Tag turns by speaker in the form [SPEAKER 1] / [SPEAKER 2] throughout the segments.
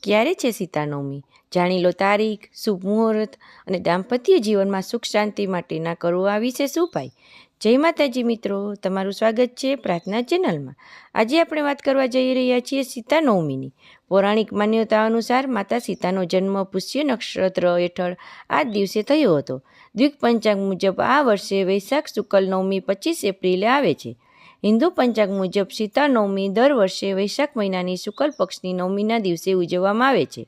[SPEAKER 1] ક્યારે છે સીતાનવમી? જાણી લો તારીખ, શુભ મુહૂર્ત અને દાંપત્ય જીવનમાં સુખ શાંતિ માટેના કરો આ વિશે શું ઉપાય. જય માતાજી મિત્રો, તમારું સ્વાગત છે પ્રાર્થના ચેનલમાં. આજે આપણે વાત કરવા જઈ રહ્યા છીએ સીતાનવમીની. પૌરાણિક માન્યતા અનુસાર માતા સીતાનો જન્મ પુષ્ય નક્ષત્ર હેઠળ આ દિવસે થયો હતો. દ્વિક પંચાંગ મુજબ આ વર્ષે વૈશાખ શુક્લ નવમી 25 એપ્રિલે આવે છે. હિન્દુ પંચાંગ મુજબ સીતાનવમી દર વર્ષે વૈશાખ મહિનાની શુક્લ પક્ષની નવમીના દિવસે ઉજવવામાં આવે છે.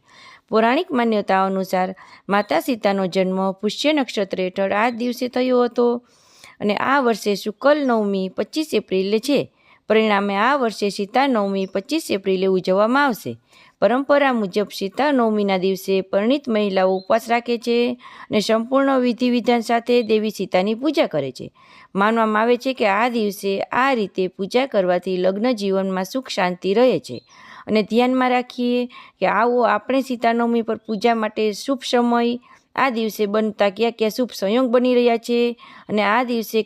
[SPEAKER 1] પૌરાણિક માન્યતાઓ અનુસાર માતા સીતાનો જન્મ પુષ્ય નક્ષત્ર હેઠળ આ દિવસે થયો હતો અને આ વર્ષે શુક્લ નવમી 25 એપ્રિલે છે. પરિણામે આ વર્ષે સીતાનવમી 25 એપ્રિલે ઉજવવામાં આવશે. પરંપરા મુજબ સીતાનવમીના દિવસે પરિણીત મહિલાઓ ઉપવાસ રાખે છે અને સંપૂર્ણ વિધિ વિધાન સાથે દેવી સીતાની પૂજા કરે છે. માનવામાં આવે છે કે આ દિવસે આ રીતે પૂજા કરવાથી લગ્ન જીવનમાં સુખ શાંતિ રહે છે. અને ધ્યાનમાં રાખીએ કે આવો આપણે સીતાનવમી પર પૂજા માટે શુભ સમય, આ દિવસે બનતા ક્યાં શુભ સંયોગ બની રહ્યા છે અને આ દિવસે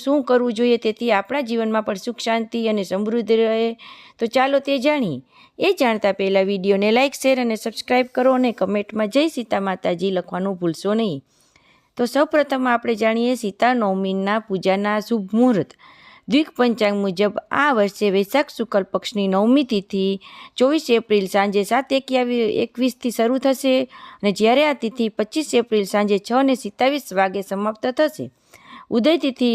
[SPEAKER 1] શું કરવું જોઈએ તેથી આપણા જીવનમાં પણ સુખ શાંતિ અને સમૃદ્ધિ રહે. તો ચાલો તે જાણીએ. એ જાણતા પહેલાં વિડીયોને લાઇક, શેર અને સબસ્ક્રાઈબ કરો અને કમેન્ટમાં જય સીતા માતાજી લખવાનું ભૂલશો નહીં. તો સૌપ્રથમ આપણે જાણીએ સીતાનવમીના પૂજાના શુભ મુહૂર્ત. દ્વિક પંચાંગ મુજબ આ વર્ષે વૈશાખ શુક્લ પક્ષની નવમી તિથિ 24 એપ્રિલ સાંજે 7:21થી શરૂ થશે અને જ્યારે આ તિથિ 25 એપ્રિલ સાંજે 6:27 વાગે સમાપ્ત થશે. ઉદય તિથિ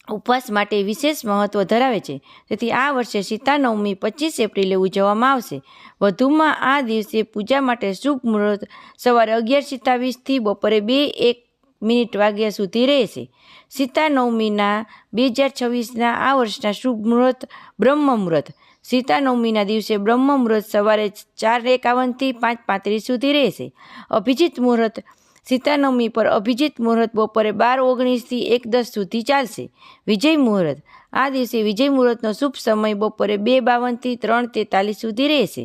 [SPEAKER 1] ઉપવાસ માટે વિશેષ મહત્વ ધરાવે છે, તેથી આ વર્ષે સીતાનવમી 25 એપ્રિલે ઉજવવામાં આવશે. વધુમાં આ દિવસે પૂજા માટે શુભ મુહૂર્ત સવારે 11:27થી બપોરે 2:01 વાગ્યા સુધી રહેશે. સીતાનવમીના 2026ના આ વર્ષના શુભ મુહૂર્ત બ્રહ્મ મુહૂર્ત. સીતાનવમીના દિવસે બ્રહ્મ મુહૂર્ત સવારે 4:51થી 5:35 સુધી રહેશે. અભિજીત મુહૂર્ત. સીતાનવમી પર અભિજીત મુહૂર્ત બપોરે 12:19થી 1:10 સુધી ચાલશે. વિજય મુહૂર્ત. આ દિવસે વિજય મુહૂર્તનો શુભ સમય બપોરે 2:52થી 3:43 સુધી રહેશે.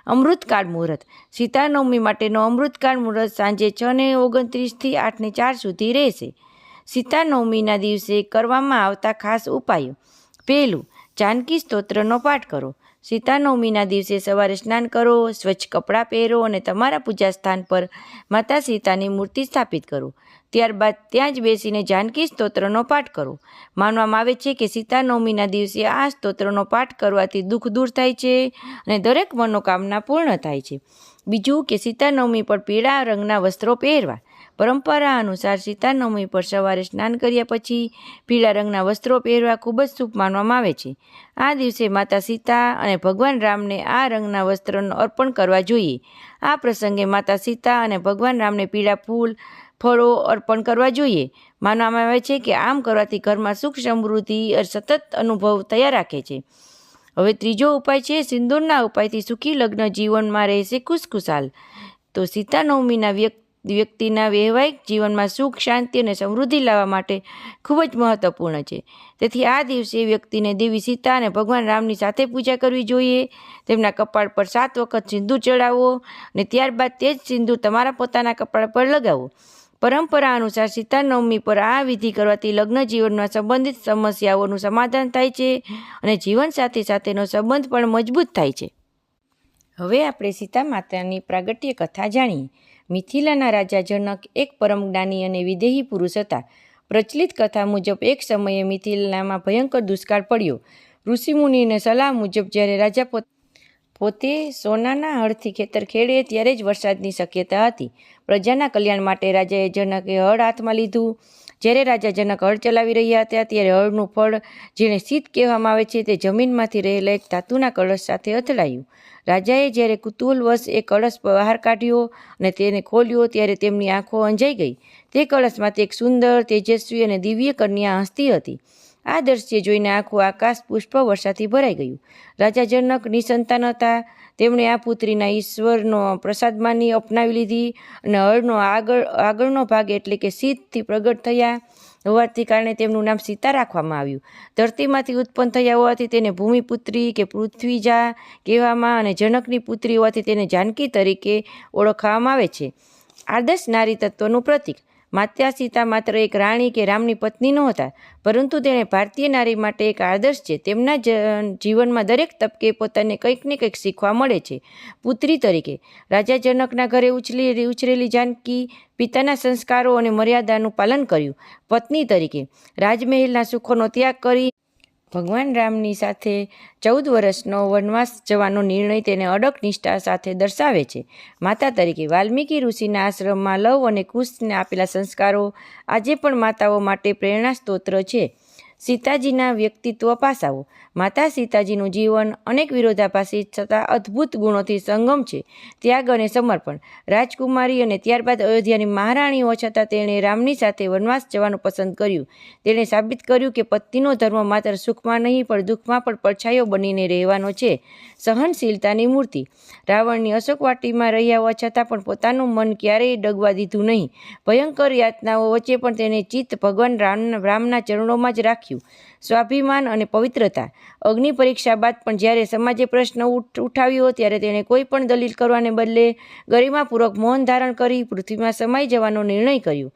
[SPEAKER 1] અમૃતકાળ મુહૂર્ત. સીતાનવમી માટેનો અમૃતકાળ મુહૂર્ત સાંજે 6:29થી 8:04 સુધી રહેશે. સીતાનવમીના દિવસે કરવામાં આવતા ખાસ ઉપાયો. પહેલું, જાનકી સ્તોત્રનો પાઠ કરો. સીતાનવમીના દિવસે સવારે સ્નાન કરો, સ્વચ્છ કપડાં પહેરો અને તમારા પૂજા સ્થાન પર માતા સીતાની મૂર્તિ સ્થાપિત કરો. ત્યારબાદ ત્યાં જ બેસીને જાનકી સ્તોત્રનો પાઠ કરો. માનવામાં આવે છે કે સીતાનવમીના દિવસે આ સ્તોત્રનો પાઠ કરવાથી દુઃખ દૂર થાય છે અને દરેક મનોકામના પૂર્ણ થાય છે. બીજું કે સીતાનવમી પર પીળા રંગના વસ્ત્રો પહેરવા. પરંપરા અનુસાર સીતાનવમી પર સવારે સ્નાન કર્યા પછી પીળા રંગના વસ્ત્રો પહેરવા ખૂબ જ શુભ માનવામાં આવે છે. આ દિવસે માતા સીતા અને ભગવાન રામને આ રંગના વસ્ત્રનું અર્પણ કરવા જોઈએ. આ પ્રસંગે માતા સીતા અને ભગવાન રામને પીળા ફૂલ, ફળો અર્પણ કરવા જોઈએ. માનવામાં આવે છે કે આમ કરવાથી ઘરમાં સુખ સમૃદ્ધિ સતત અનુભવ થયા રાખે છે. હવે ત્રીજો ઉપાય છે સિંદૂરના ઉપાયથી સુખી લગ્ન જીવનમાં રહેશે ખુશખુશાલ. તો સીતાનવમીના વ્યક્તિના વૈવાહિક જીવનમાં સુખ, શાંતિ અને સમૃદ્ધિ લાવવા માટે ખૂબ જ મહત્વપૂર્ણ છે. તેથી આ દિવસે વ્યક્તિને દેવી સીતા અને ભગવાન રામની સાથે પૂજા કરવી જોઈએ. તેમના કપાળ પર 7 વખત સિંદૂર ચડાવો અને ત્યારબાદ તે જ સિંદૂર તમારા પોતાના કપાળ પર લગાવો. પરંપરા અનુસાર સીતાનવમી પર આ વિધિ કરવાથી લગ્ન જીવનમાં સંબંધિત સમસ્યાઓનું સમાધાન થાય છે અને જીવનસાથી સાથેનો સંબંધ પણ મજબૂત થાય છે. હવે આપણે સીતા માતાની પ્રાગટ્ય કથા જાણીએ. મિથિલાના રાજા જનક એક પરમ જ્ઞાની અને વિદેહી પુરુષ હતા. પ્રચલિત કથા મુજબ એક સમયે મિથિલામાં ભયંકર દુષ્કાળ પડ્યો. ઋષિમુનિની સલાહ મુજબ જ્યારે રાજા પોતે સોનાના હળથી ખેતર ખેડે ત્યારે જ વરસાદની શક્યતા હતી. પ્રજાના કલ્યાણ માટે રાજાએ જનકે હળ હાથમાં લીધું. જ્યારે રાજા જનક હળ ચલાવી રહ્યા હતા ત્યારે હળનું ફળ, જેને સીત કહેવામાં આવે છે, તે જમીનમાંથી રહેલા એક ધાતુના કળશ સાથે અથડાયું. રાજાએ જ્યારે કુતૂહલવશ એ કળશ બહાર કાઢ્યો અને તેને ખોલ્યો ત્યારે તેમની આંખો અંજાઈ ગઈ. તે કળશમાંથી એક સુંદર, તેજસ્વી અને દિવ્ય કન્યા હસતી હતી. આ દ્રશ્ય જોઈને આખું આકાશ પુષ્પ વર્ષાથી ભરાઈ ગયું. રાજા જનક નિસંતાન હતા. તેમણે આ પુત્રીના ઈશ્વરનો પ્રસાદ માની અપનાવી લીધી અને હળનો આગળનો ભાગ એટલે કે સીતથી પ્રગટ થયા હોવાથી કારણે તેમનું નામ સીતા રાખવામાં આવ્યું. ધરતીમાંથી ઉત્પન્ન થયા હોવાથી તેને ભૂમિપુત્રી કે પૃથ્વીજા કહેવામાં અને જનકની પુત્રી હોવાથી તેને જાનકી તરીકે ઓળખવામાં આવે છે. આદર્શ નારી તત્વનું પ્રતીક. માતા સીતા માત્ર એક રાણી કે રામની પત્ની નહોતા, પરંતુ તેણે ભારતીય નારી માટે એક આદર્શ છે. તેમના જીવનમાં દરેક તબકે પોતાને કંઈક ને કંઈક શીખવા મળે છે. પુત્રી તરીકે રાજા જનકના ઘરે ઉછરેલી જાનકી પિતાના સંસ્કારો અને મર્યાદાનું પાલન કર્યું. પત્ની તરીકે રાજમહેલના સુખોનો ત્યાગ કરી ભગવાન રામની સાથે 14 વર્ષનો વનવાસ જવાનો નિર્ણય તેને અડગ નિષ્ઠા સાથે દર્શાવે છે. માતા તરીકે વાલ્મીકી ઋષિના આશ્રમમાં લવ અને કુશને આપેલા સંસ્કારો આજે પણ માતાઓ માટે પ્રેરણા સ્ત્રોત છે. સીતાજીના વ્યક્તિત્વ પાસાઓ. માતા સીતાજીનું જીવન અનેક વિરોધાભાસી છતાં અદ્ભુત ગુણોથી સંગમ છે. ત્યાગ અને સમર્પણ. રાજકુમારી અને ત્યારબાદ અયોધ્યાની મહારાણી હોવા છતાં તેણે રામની સાથે વનવાસ જવાનું પસંદ કર્યું. તેણે સાબિત કર્યું કે પત્નીનો ધર્મ માત્ર સુખમાં નહીં પણ દુઃખમાં પણ પડછાયો બનીને રહેવાનો છે. સહનશીલતાની મૂર્તિ. રાવણની અશોક વાટીમાં રહ્યા હોવા છતાં પણ પોતાનું મન ક્યારેય ડગવા દીધું નહીં. ભયંકર યાતનાઓ વચ્ચે પણ તેણે ચિત્ત ભગવાન રામના ચરણોમાં જ રાખ્યું. સ્વાભિમાન અને પવિત્રતા. અગ્નિ પરીક્ષા બાદ પણ જ્યારે સમાજે પ્રશ્ન ઉઠાવ્યો ત્યારે તેણે કોઈ પણ દલીલ કરવાને બદલે ગરિમાપૂર્વક મૌન ધારણ કરી પૃથ્વીમાં સમાઈ જવાનો નિર્ણય કર્યો,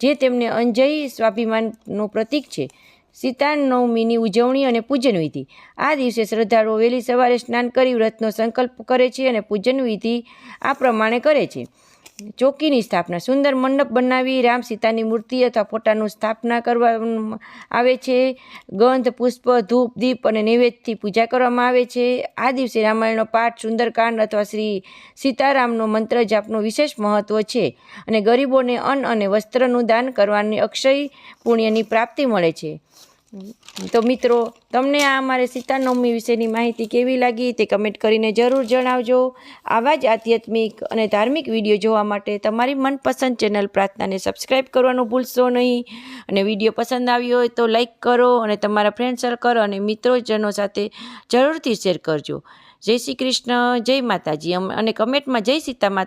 [SPEAKER 1] જે તેમને અંજયી સ્વાભિમાનનું પ્રતીક છે. સીતા નવમીની ઉજવણી અને પૂજન વિધિ. આ દિવસે શ્રદ્ધાળુઓ વહેલી સવારે સ્નાન કરી વ્રતનો સંકલ્પ કરે છે અને પૂજન વિધિ આ પ્રમાણે કરે છે. ચોકીની સ્થાપના. સુંદર મંડપ બનાવી રામ સીતાની મૂર્તિ અથવા ફોટાનું સ્થાપના કરવામાં આવે છે. ગંધ, પુષ્પ, ધૂપ, દીપ અને નૈવેદ્યથી પૂજા કરવામાં આવે છે. આ દિવસે રામાયણનો પાઠ, સુંદરકાંડ અથવા શ્રી સીતારામનો મંત્ર જાપનું વિશેષ મહત્વ છે અને ગરીબોને અન્ન અને વસ્ત્રનું દાન કરવાની અક્ષય પુણ્યની પ્રાપ્તિ મળે છે. તો મિત્રો, તમને આ અમારે સીતાનવમી વિશેની માહિતી કેવી લાગી તે કમેન્ટ કરીને જરૂર જણાવજો. આવા જ આધ્યાત્મિક અને ધાર્મિક વિડીયો જોવા માટે તમારી મનપસંદ ચેનલ પ્રાર્થનાને સબસ્ક્રાઈબ કરવાનું ભૂલશો નહીં. અને વિડીયો પસંદ આવ્યો હોય તો લાઈક કરો અને તમારા ફ્રેન્ડ સર્કલ અને મિત્રોજનો સાથે જરૂરથી શેર કરજો. જય શ્રી કૃષ્ણ, જય માતાજી અને કમેન્ટમાં જય સીતા માતા